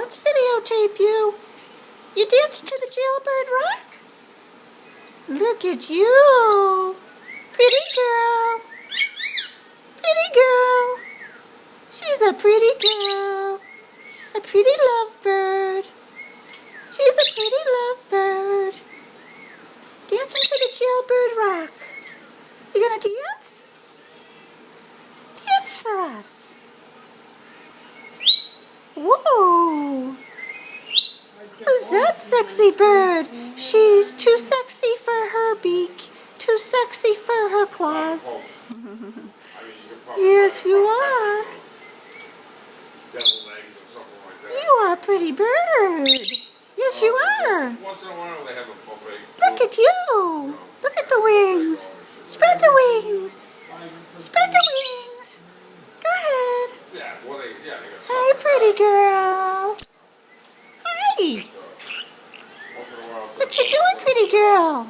Let's videotape you. You dancing to the jailbird rock? Look at you. Pretty girl. Pretty girl. She's a pretty girl. A pretty lovebird. She's a pretty lovebird. Dancing to the jailbird rock. You gonna dance? Dance for us. Whoa. Who's that sexy bird? She's too sexy for her beak, too sexy for her claws. Yes, you are. You are a pretty bird. Yes, you are. Look at you. Look at the wings. Spread the wings. Spread the wings. Go ahead. Hi, pretty girl. Hi. What you doing, pretty girl?